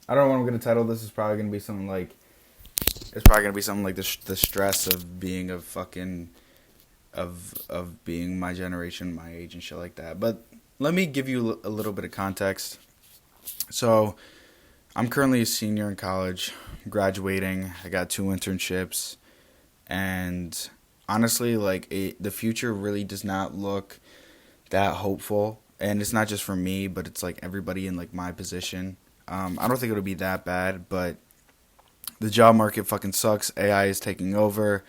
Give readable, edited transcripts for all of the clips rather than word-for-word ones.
I don't know what I'm gonna title this. It's probably gonna be something like it's probably gonna be something like the stress of being a fucking of being my generation, my age, and shit like that. But let me give you a little bit of context. So I'm currently a senior in college, graduating. I got 2 internships, and honestly, the future really does not look that hopeful. And it's not just for me, but it's like everybody in like my position. I don't think it'll be that bad, but the job market fucking sucks. AI is taking over.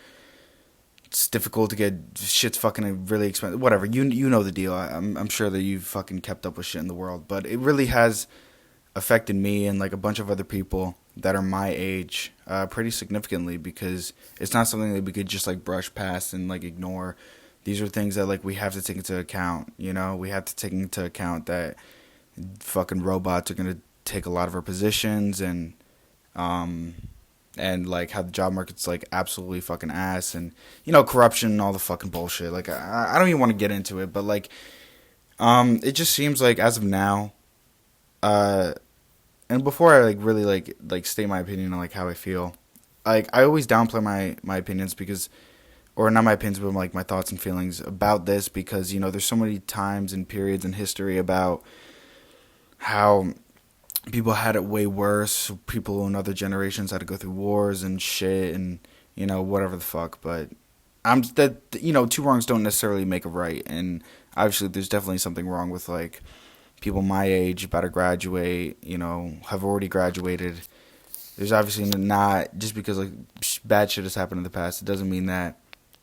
It's difficult to get shit's fucking really expensive. Whatever, you know the deal. I'm sure that you've fucking kept up with shit in the world, but it really has affected me and like a bunch of other people that are my age pretty significantly, because it's not something that we could just like brush past and like ignore. These are things that like we have to take into account. You know, we have to take into account that fucking robots are gonna take a lot of our positions, um and like how the job market's like absolutely fucking ass, and you know, corruption and all the fucking bullshit. Like I don't even want to get into it, but like it just seems like as of now, uh and before I like really like state my opinion on like how I feel, like I always downplay my opinions because, or not my opinions, but like my thoughts and feelings about this, because you know there's so many times and periods in history about how people had it way worse. People in other generations had to go through wars and shit, and you know whatever the fuck. But I'm that you know two wrongs don't necessarily make a right, and obviously there's definitely something wrong with like people my age about to graduate. You know, have already graduated. There's obviously not just because like bad shit has happened in the past. It doesn't mean that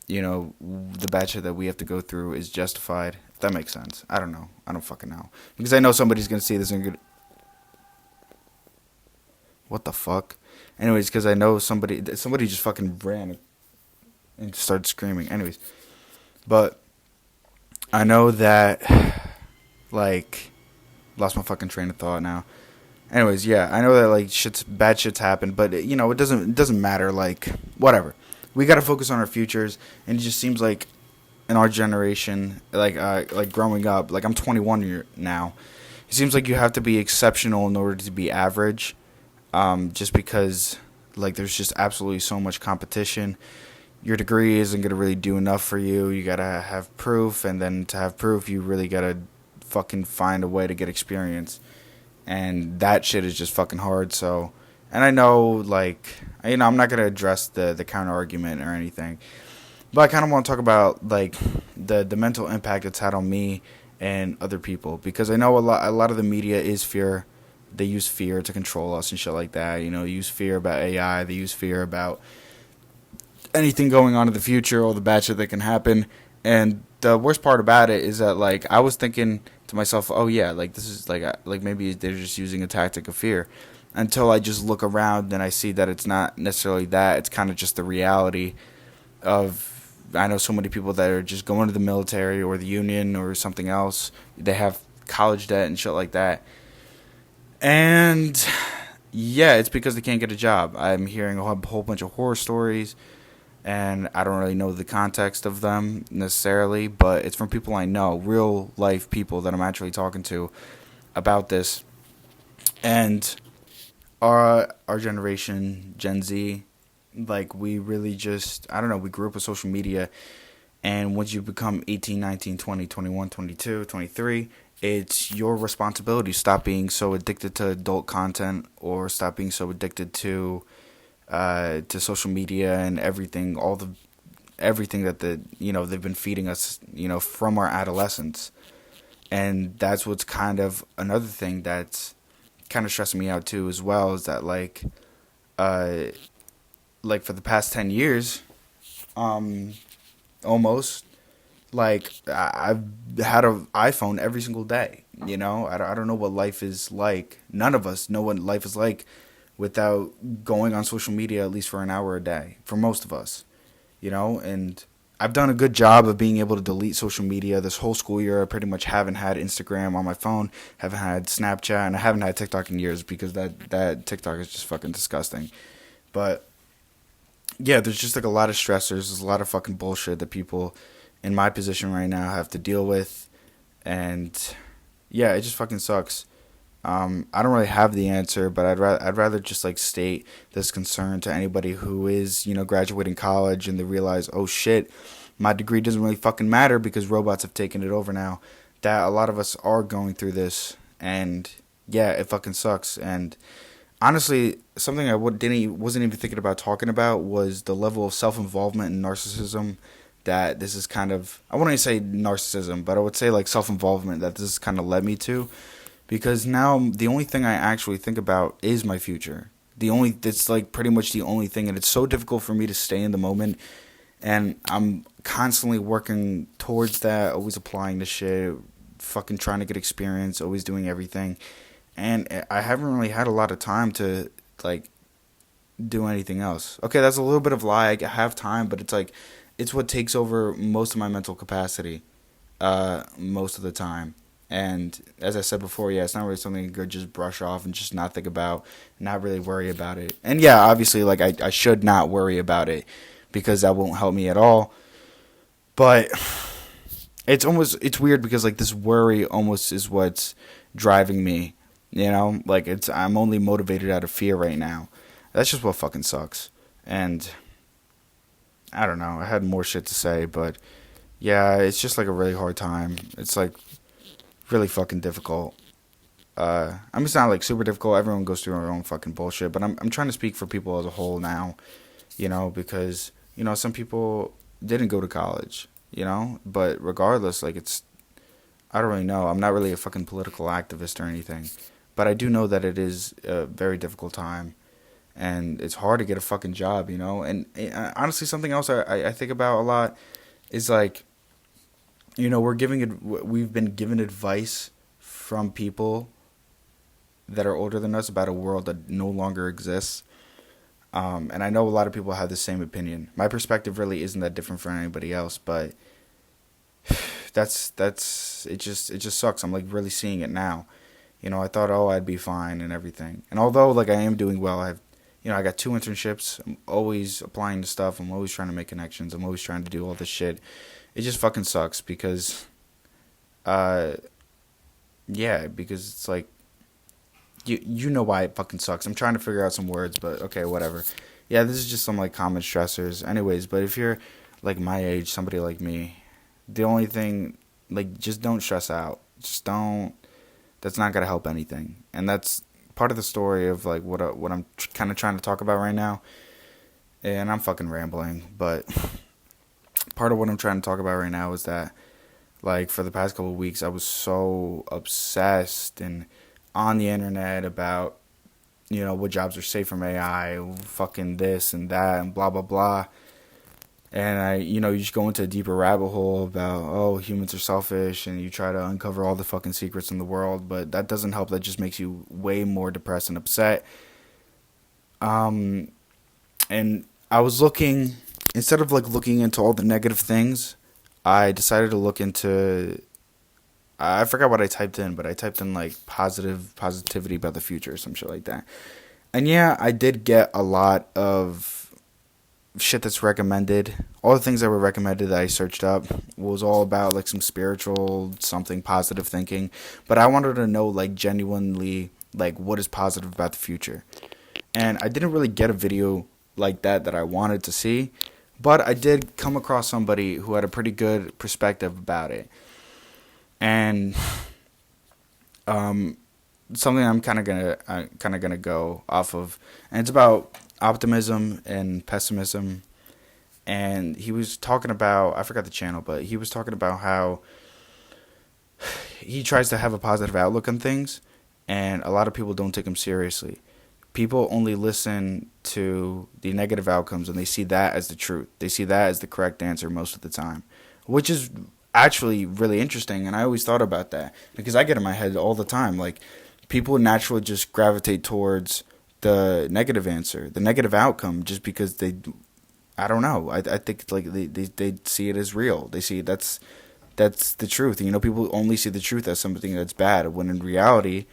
you know the bad shit that we have to go through is justified. If that makes sense. I don't know. I don't fucking know, because I know somebody's gonna see this and go, what the fuck? Anyways, because I know somebody just fucking ran and started screaming. Anyways, but I know that like lost my fucking train of thought now. Anyways, yeah, I know that like bad shit's happened, but you know it doesn't matter. Like whatever, we gotta focus on our futures, and it just seems like in our generation, like growing up, like I'm 21 now. It seems like you have to be exceptional in order to be average, just because like there's just absolutely so much competition. Your degree isn't gonna really do enough for you. You gotta have proof, and then to have proof, you really gotta fucking find a way to get experience, and that shit is just fucking hard. So, and I know like you know I'm not gonna address the counter argument or anything, but I kind of want to talk about like the mental impact it's had on me and other people, because I know a lot of the media is fear. They use fear to control us and shit like that. You know, they use fear about AI. They use fear about anything going on in the future, all the bad shit that can happen. And the worst part about it is that like I was thinking to myself, oh yeah, like this is like maybe they're just using a tactic of fear. Until I just look around and I see that it's not necessarily that. It's kind of just the reality of. I know so many people that are just going to the military or the union or something else. They have college debt and shit like that. And yeah, it's because they can't get a job. I'm hearing a whole bunch of horror stories, and I don't really know the context of them necessarily, but it's from people I know, real life people that I'm actually talking to about this. And our generation, Gen Z, like we really just I don't know, we grew up with social media, and once you become 18, 19, 20, 21, 22, 23, it's your responsibility to stop being so addicted to adult content, or stop being so addicted to social media and everything, everything that you know they've been feeding us, you know, from our adolescence. And that's what's kind of another thing that's kind of stressing me out too as well, is that uh like for the past 10 years, um almost, like I've had an iPhone every single day. You know, I don't know what life is like. None of us know what life is like without going on social media at least for an hour a day, for most of us, you know. And I've done a good job of being able to delete social media this whole school year. I pretty much haven't had Instagram on my phone, haven't had Snapchat, and I haven't had TikTok in years, because that TikTok is just fucking disgusting. But yeah, there's just like a lot of stressors. There's a lot of fucking bullshit that people in my position right now have to deal with, and yeah, it just fucking sucks. I don't really have the answer, but I'd rather just like state this concern to anybody who is, graduating college and they realize, oh shit, my degree doesn't really fucking matter because robots have taken it over now. That a lot of us are going through this, and yeah, it fucking sucks. And honestly, something wasn't even thinking about talking about was the level of self involvement and narcissism that this is kind of. I wouldn't say narcissism, but I would say like self involvement that this has kind of led me to, because now the only thing I actually think about is my future. That's like pretty much the only thing, and it's so difficult for me to stay in the moment. And I'm constantly working towards that, always applying to shit, fucking trying to get experience, always doing everything. And I haven't really had a lot of time to like do anything else. Okay, that's a little bit of lie. I have time, but it's like it's what takes over most of my mental capacity, most of the time. And as I said before, yeah, it's not really something you could just brush off and just not think about, not really worry about it. And yeah, obviously, like I should not worry about it because that won't help me at all. But it's weird because like this worry almost is what's driving me. Like I'm only motivated out of fear right now. That's just what fucking sucks. And I don't know. I had more shit to say, but yeah, it's just like a really hard time. It's like really fucking difficult. I mean, it's not like super difficult. Everyone goes through their own fucking bullshit, but I'm trying to speak for people as a whole now, because some people didn't go to college, but regardless, like I don't really know. I'm not really a fucking political activist or anything, but I do know that it is a very difficult time, and it's hard to get a fucking job, And honestly, something else I think about a lot is like, we've been given advice from people that are older than us about a world that no longer exists. And I know a lot of people have the same opinion. My perspective really isn't that different from anybody else, but it just sucks. I'm like really seeing it now. I thought, oh, I'd be fine and everything. And although like I am doing well, I got 2 internships. I'm always applying to stuff. I'm always trying to make connections. I'm always trying to do all this shit. It just fucking sucks because, yeah, because it's like, you know why it fucking sucks. I'm trying to figure out some words, but okay, whatever. Yeah, this is just some like common stressors. Anyways, but if you're like my age, somebody like me, the only thing, like, just don't stress out. Just don't. That's not gonna help anything, and that's part of the story of like what I'm kind of trying to talk about right now. And I'm fucking rambling, but part of what I'm trying to talk about right now is that, like, for the past couple of weeks, I was so obsessed and on the internet about, what jobs are safe from AI, fucking this and that, and blah, blah, blah. And you just go into a deeper rabbit hole about, oh, humans are selfish, and you try to uncover all the fucking secrets in the world, but that doesn't help. That just makes you way more depressed and upset. And I was instead of like looking into all the negative things, I decided to look into, I forgot what I typed in, but I typed in like positivity about the future or some shit like that. And yeah, I did get a lot of shit that's recommended. All the things that were recommended that I searched up was all about like some spiritual something positive thinking. But I wanted to know like genuinely like what is positive about the future. And I didn't really get a video like that I wanted to see. But I did come across somebody who had a pretty good perspective about it. And something I'm kind of gonna go off of, and it's about optimism and pessimism. And he was talking about, I forgot the channel, but he was talking about how he tries to have a positive outlook on things, and a lot of people don't take him seriously. People only listen to the negative outcomes, and they see that as the truth. They see that as the correct answer most of the time, which is actually really interesting. And I always thought about that because I get in my head all the time, like, people naturally just gravitate towards the negative answer, the negative outcome, just because I don't know. I think like they see it as real. They see that's the truth. And, people only see the truth as something that's bad, when in reality,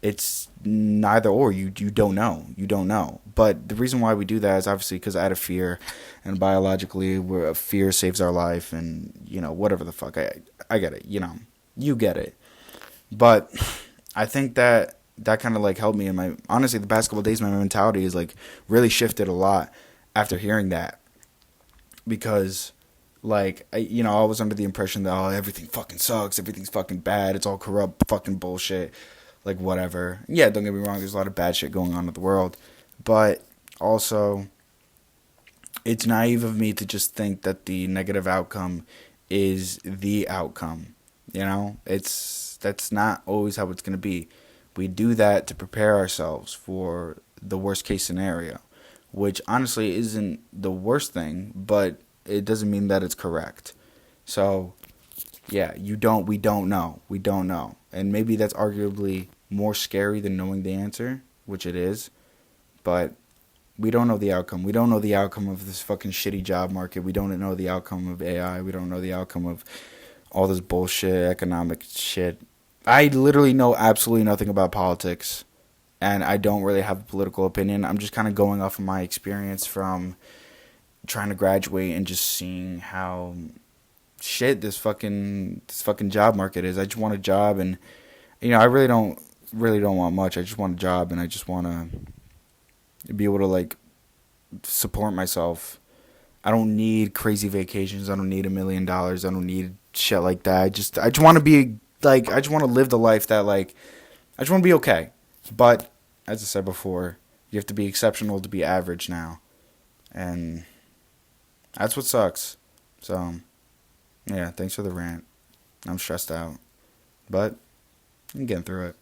it's neither or. You don't know. You don't know. But the reason why we do that is obviously because out of fear, and biologically, where fear saves our life, and whatever the fuck. I get it. You get it. But I think that that kind of like helped me in my, honestly, the past couple of days, my mentality is like really shifted a lot after hearing that. Because like I was under the impression that, oh, everything fucking sucks, everything's fucking bad, it's all corrupt fucking bullshit, like whatever. Yeah, don't get me wrong, there's a lot of bad shit going on in the world, but also it's naive of me to just think that the negative outcome is the outcome. That's not always how it's going to be. We do that to prepare ourselves for the worst case scenario, which honestly isn't the worst thing, but it doesn't mean that it's correct. So, yeah, we don't know. We don't know. And maybe that's arguably more scary than knowing the answer, which it is, but we don't know the outcome. We don't know the outcome of this fucking shitty job market. We don't know the outcome of AI. We don't know the outcome of all this bullshit, economic shit. I literally know absolutely nothing about politics, and I don't really have a political opinion. I'm just kind of going off of my experience from trying to graduate and just seeing how shit this fucking job market is. I just want a job, and I really don't want much. I just want a job, and I just want to be able to like support myself. I don't need crazy vacations. I don't need $1 million. I don't need shit like that. I just want to be like, I just want to live the life that like, I just want to be okay. But as I said before, you have to be exceptional to be average now, and that's what sucks. So yeah, thanks for the rant. I'm stressed out, but I'm getting through it.